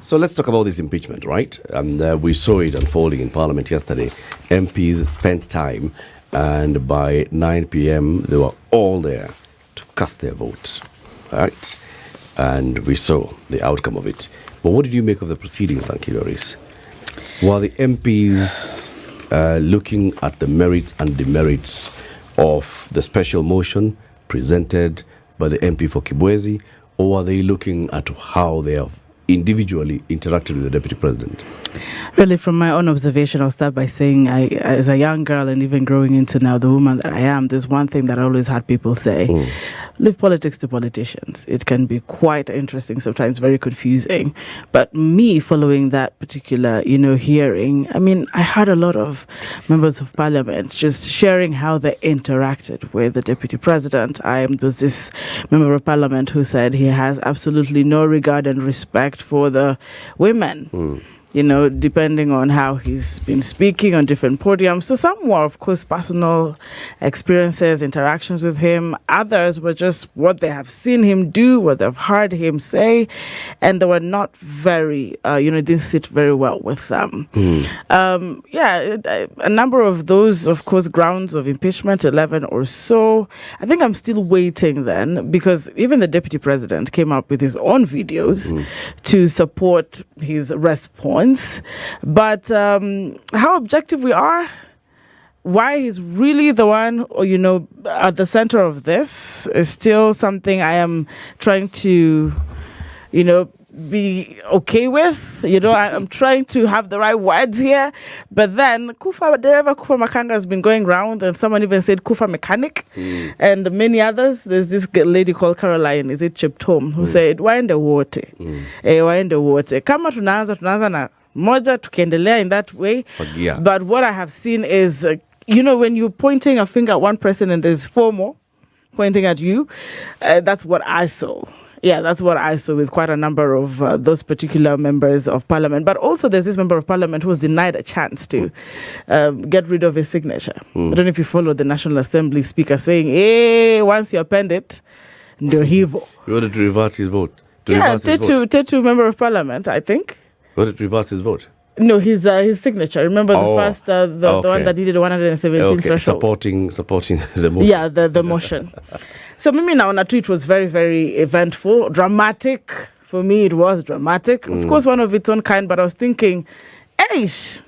So let's talk about this impeachment, right? We saw it unfolding in Parliament yesterday. MPs spent time, and by 9 p.m. they were all there to cast their vote, right? And we saw the outcome of it. But what did you make of the proceedings, Ankiloris? Were the MPs looking at the merits and demerits of the special motion presented by the MP for Kibwezi, or are they looking at how they have individually interacted with the Deputy President? Really, from my own observation, I'll start by saying, as a young girl and even growing into now the woman that I am, there's one thing that I always had people say, leave politics to politicians. It can be quite interesting, sometimes very confusing. But me following that particular, hearing, I heard a lot of members of parliament just sharing how they interacted with the Deputy President. Was this member of parliament who said he has absolutely no regard and respect for the women. Depending on how he's been speaking on different podiums. So some were, of course, personal experiences, interactions with him. Others were just what they have seen him do, what they've heard him say, and they were not very, didn't sit very well with them. A number of those, of course, grounds of impeachment, 11 or so. I think I'm still waiting then, because even the Deputy President came up with his own videos to support his response. But how objective we are, why he's really the one, at the center of this is still something I am trying to, be okay with. I'm trying to have the right words here. But then Kufa Makanga has been going around, and someone even said Kufa mechanic, and many others. There's this lady called Caroline, is it Chiptom, who said, why in the water? Why in the water? Kama tunaanza na moja tukiendelea in that way. But what I have seen is, when you're pointing a finger at one person and there's four more pointing at you, that's what I saw. Yeah, that's what I saw with quite a number of those particular members of parliament. But also there's this member of parliament who was denied a chance to get rid of his signature. I don't know if you followed the National Assembly speaker saying, hey, once you append it, ndio hivo. You wanted to reverse his vote? Tetu member of parliament, I think. You wanted to reverse his vote? No, his signature. Remember the first, the one that needed 117 threshold. Supporting the motion. Yeah, the motion. So Mimi naona tu, it was very, very eventful, dramatic. For me, it was dramatic. Of course, one of its own kind, but I was thinking, eish,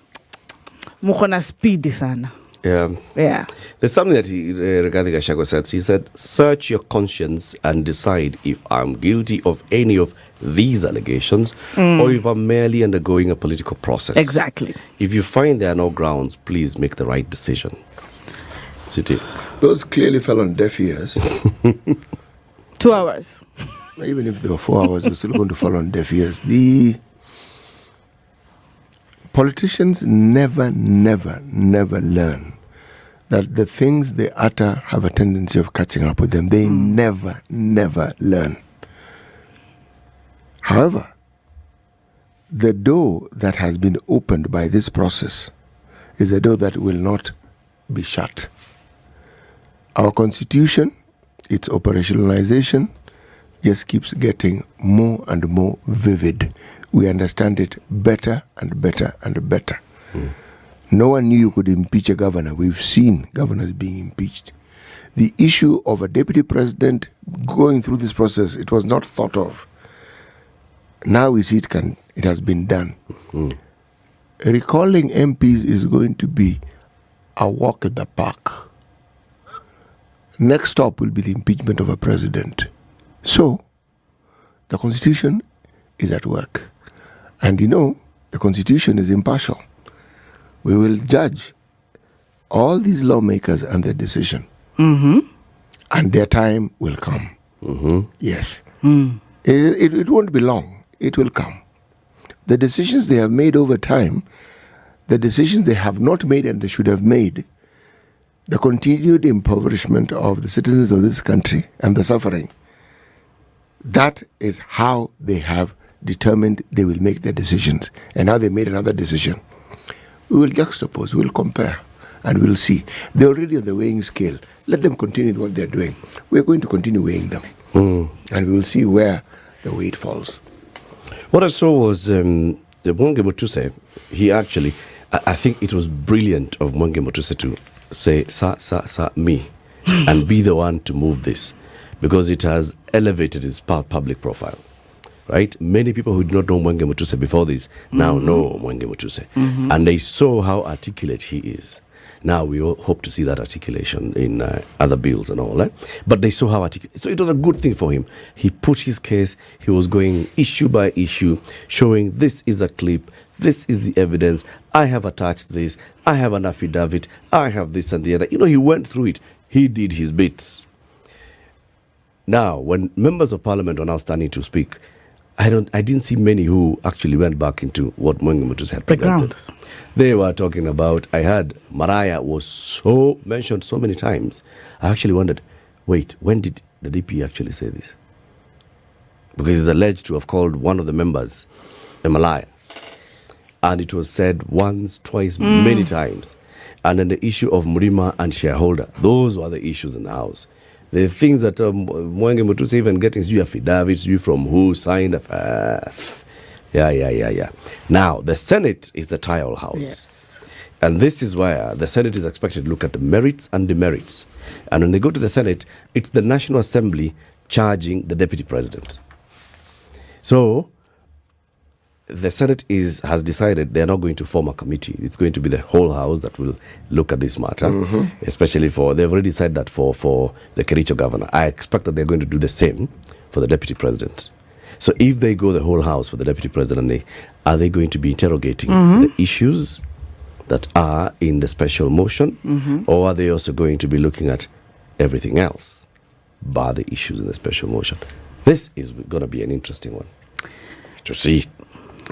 mukona speedy sana. Yeah. There's something that Rigathi Gachagua said. He said, search your conscience and decide if I'm guilty of any of these allegations or if I'm merely undergoing a political process. Exactly. If you find there are no grounds, please make the right decision. City. Those clearly fell on deaf ears. 2 hours. Even if they were 4 hours, we're still going to fall on deaf ears. The politicians never learn that the things they utter have a tendency of catching up with them. They never learn. However, the door that has been opened by this process is a door that will not be shut. Our constitution, its operationalization, just keeps getting more and more vivid. We understand it better and better and better. No one knew you could impeach a governor. We've seen governors being impeached. The issue of a deputy president going through this process, it was not thought of. Now we see it has been done. Recalling MPs is going to be a walk in the park. Next stop will be the impeachment of a president. So, the Constitution is at work. And the Constitution is impartial. We will judge all these lawmakers and their decision. And their time will come. Yes. It won't be long. It will come. The decisions they have made over time, the decisions they have not made and they should have made, the continued impoverishment of the citizens of this country and the suffering, that is how they have determined they will make their decisions. And now they made another decision. We will juxtapose, we will compare, and we'll see. They're already on the weighing scale. Let them continue what they're doing. We're going to continue weighing them. And we will see where the weight falls. What I saw was the Mwenge Mutuse. He actually, I think it was brilliant of Mwenge Mutuse to say, sa, me, and be the one to move this, because it has elevated his public profile. Right? Many people who did not know Mwenge Mutuse before this now know Mwenge Mutuse. And they saw how articulate he is. Now we all hope to see that articulation in other bills and all. But they saw how articulate. So it was a good thing for him. He put his case. He was going issue by issue, showing this is a clip. This is the evidence. I have attached this. I have an affidavit. I have this and the other. He went through it. He did his bits. Now, when members of parliament are now standing to speak, I didn't see many who actually went back into what Mwenge Mutuse had presented. They were talking about, I heard Maraya was mentioned so many times. I actually wondered, wait, when did the DP actually say this? Because he's alleged to have called one of the members a Malaya. And it was said once, twice, many times. And then the issue of Murima and shareholder, those were the issues in the House. The things that Mwenge Mutuse even getting you affidavits, you from who signed yeah. Now, the Senate is the trial house. Yes. And this is where the Senate is expected to look at the merits and demerits. And when they go to the Senate, it's the National Assembly charging the Deputy President. So, the Senate has decided they're not going to form a committee. It's going to be the whole House that will look at this matter, especially they've already said that for the Kericho governor. I expect that they're going to do the same for the Deputy President. So if they go the whole House for the Deputy President, are they going to be interrogating the issues that are in the special motion, or are they also going to be looking at everything else bar the issues in the special motion? This is going to be an interesting one to see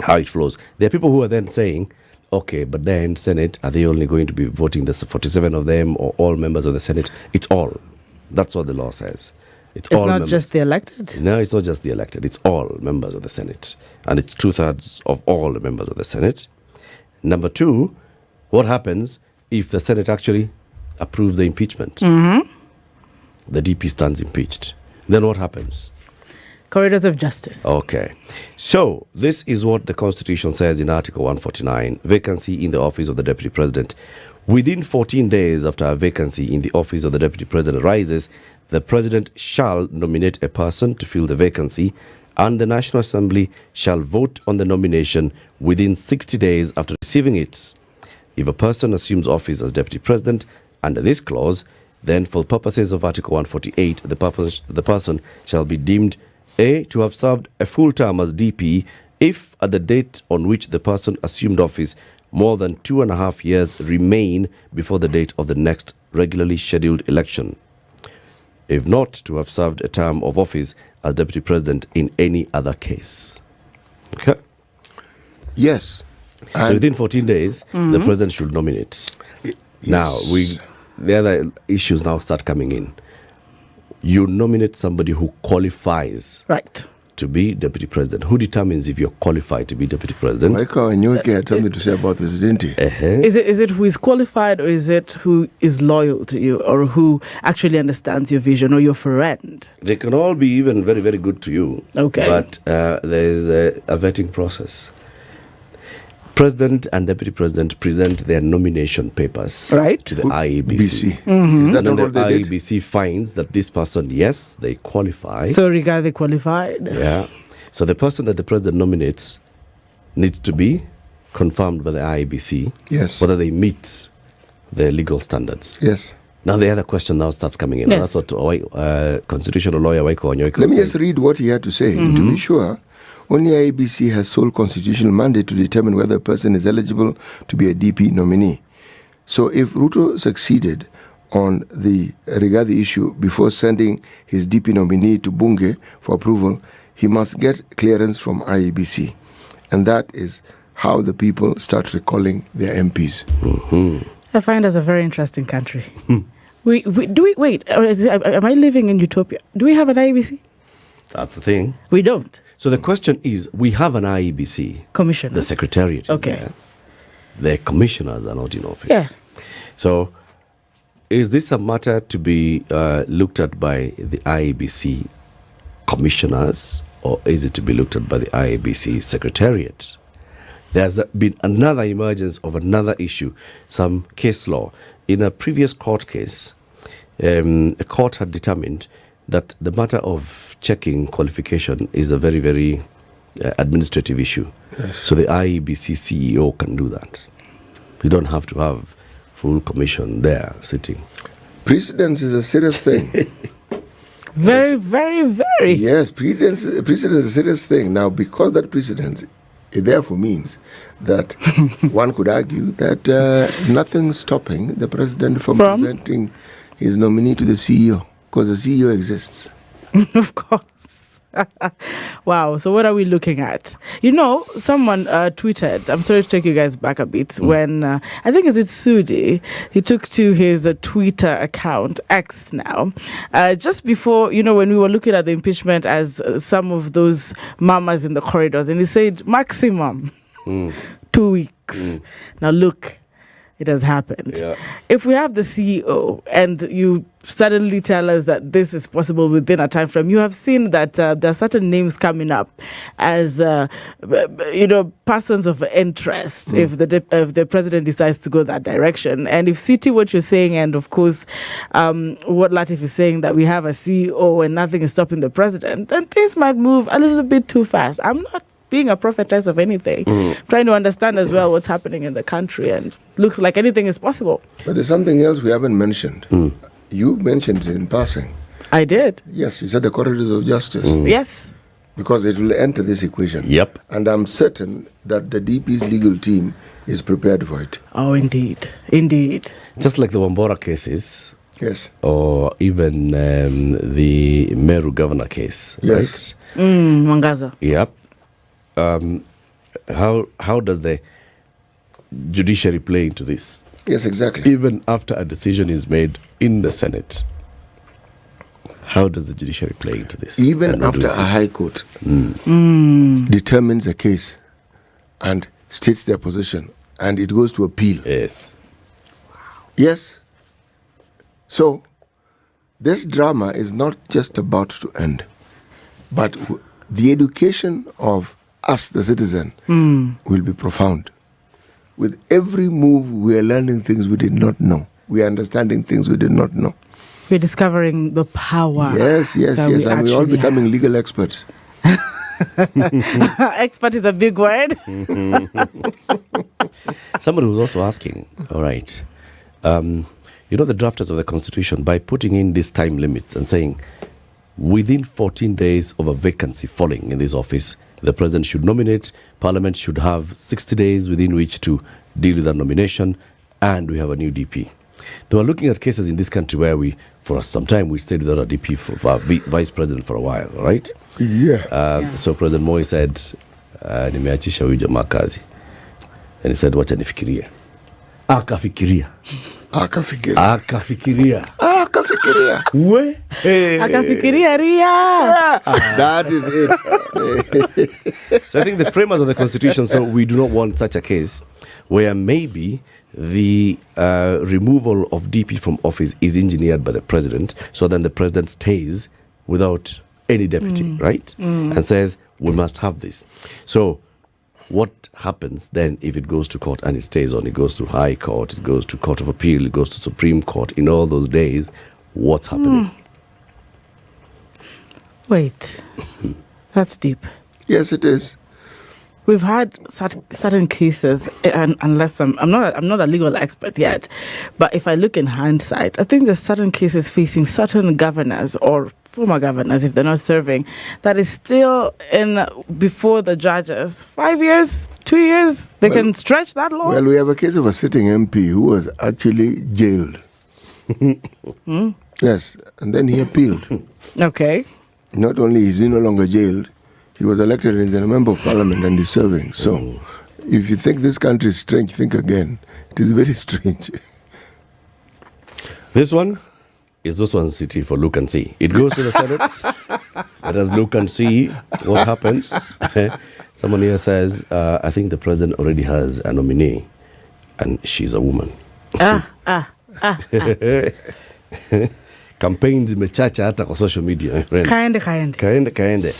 how it flows. There are people who are then saying, okay, but then Senate, are they only going to be voting the 47 of them or all members of the Senate? It's all. That's what the law says. It's all not members. Just the elected? No, it's not just the elected. It's all members of the Senate. And it's 2/3 of all the members of the Senate. Number two, what happens if the Senate actually approves the impeachment? The DP stands impeached. Then what happens? Corridors of justice. Okay. So, this is what the Constitution says in Article 149, vacancy in the office of the Deputy President. Within 14 days after a vacancy in the office of the Deputy President arises, the President shall nominate a person to fill the vacancy, and the National Assembly shall vote on the nomination within 60 days after receiving it. If a person assumes office as Deputy President under this clause, then for purposes of Article 148, the person shall be deemed A, to have served a full term as DP if at the date on which the person assumed office more than 2.5 years remain before the date of the next regularly scheduled election. If not, to have served a term of office as Deputy President in any other case. Okay? Yes. So within 14 days, the President should nominate. Now, the other issues now start coming in. You nominate somebody who qualifies to be Deputy President. Who determines if you're qualified to be Deputy President? Michael, and you had something to say about this, didn't he? Is it who is qualified, or is it who is loyal to you, or who actually understands your vision, or your friend? They can all be even very, very good to you. Okay. But there is a vetting process. President and Deputy President present their nomination papers to the IEBC. Is that and not what the they did? IEBC finds that this person, yes, they qualify. So regard they qualified. Yeah. So the person that the President nominates needs to be confirmed by the IEBC. Yes. Whether they meet the legal standards. Yes. Now the other question now starts coming in. Yes. That's what constitutional lawyer Waiko Onyoiko Let me said. just read what he had to say. To be sure, only IEBC has sole constitutional mandate to determine whether a person is eligible to be a DP nominee. So if Ruto succeeded on the Rigathi issue before sending his DP nominee to Bunge for approval, he must get clearance from IEBC. And that is how the people start recalling their MPs. I find us a very interesting country. Am I living in utopia? Do we have an IEBC? That's the thing. We don't. So the question is, we have an IEBC. Commissioner. The secretariat is there. The commissioners are not in office. Yeah. So is this a matter to be looked at by the IEBC commissioners, or is it to be looked at by the IEBC Secretariat? There's been another emergence of another issue, some case law. In a previous court case, a court had determined that the matter of checking qualification is a very, very administrative issue. Yes. So the IEBC CEO can do that. You don't have to have full commission there sitting. Precedence is a serious thing. Very, very, very. Yes, precedence is a serious thing. Now, because that precedence, it therefore means that one could argue that nothing's stopping the president from presenting his nominee to the CEO, because the CEO exists. Of course. Wow. So what are we looking at? Someone tweeted, I'm sorry to take you guys back a bit, when I think it's Sudi, he took to his Twitter account, X now, just before, when we were looking at the impeachment as some of those mamas in the corridors, and he said maximum 2 weeks. Now look, it has happened. Yeah. If we have the CEO and you suddenly tell us that this is possible within a time frame, you have seen that there are certain names coming up as persons of interest if the president decides to go that direction. And if CT, what you're saying, and of course what Latif is saying, that we have a CEO and nothing is stopping the president, then things might move a little bit too fast. I'm not being a prophetess of anything, trying to understand as well what's happening in the country, and looks like anything is possible. But there's something else we haven't mentioned. You mentioned it in passing. I did. Yes, you said the corridors of justice. Yes. Because it will enter this equation. Yep. And I'm certain that the DP's legal team is prepared for it. Oh, indeed. Indeed. Just like the Wambora cases. Yes. Or even the Meru governor case. Yes. Right? Mwangaza. Yep. How does the judiciary play into this? Yes, exactly. Even after a decision is made in the Senate, how does the judiciary play into this? Even after a high court determines a case and states their position, and it goes to appeal. Yes. Yes. So, this drama is not just about to end, but the education of us, the citizen, will be profound. With every move, we are learning things we did not know. We are understanding things we did not know. We're discovering the power. Yes. And we're all becoming legal experts. Expert is a big word. Somebody was also asking, all right, the drafters of the Constitution, by putting in this time limit and saying, within 14 days of a vacancy falling in this office, the president should nominate, Parliament should have 60 days within which to deal with that nomination, and we have a new DP. They were looking at cases in this country where for some time, we stayed without a DP for our vice president for a while, right? Yeah. So President Moi said, nimeachisha huyu jamaa kazi. And he said, wacha nifikirie. Akafikiria. We? Akafikiria ria. That is it. So I think the framers of the Constitution, so we do not want such a case where maybe the removal of DP from office is engineered by the president, so then the president stays without any deputy, right? And says, we must have this. So what happens then if it goes to court and it stays on? It goes to High Court, it goes to Court of Appeal, it goes to Supreme Court. In all those days, what's happening? Wait, that's deep. Yes, it is. We've had certain cases, and unless I'm not a legal expert yet, but if I look in hindsight, I think there's certain cases facing certain governors or former governors, if they're not serving, that is still before the judges. 5 years, 2 years, they can stretch that long. Well, we have a case of a sitting MP who was actually jailed. Yes, and then he appealed. Okay. Not only is he no longer jailed, he was elected as a member of parliament and is serving. So, if you think this country is strange, think again. It is very strange. This one is also on city for look and see. It goes to the Senate. Let us look and see what happens. Someone here says, I think the president already has a nominee, and she's a woman. Campaigns zimechacha hata kwa social media. Kaende.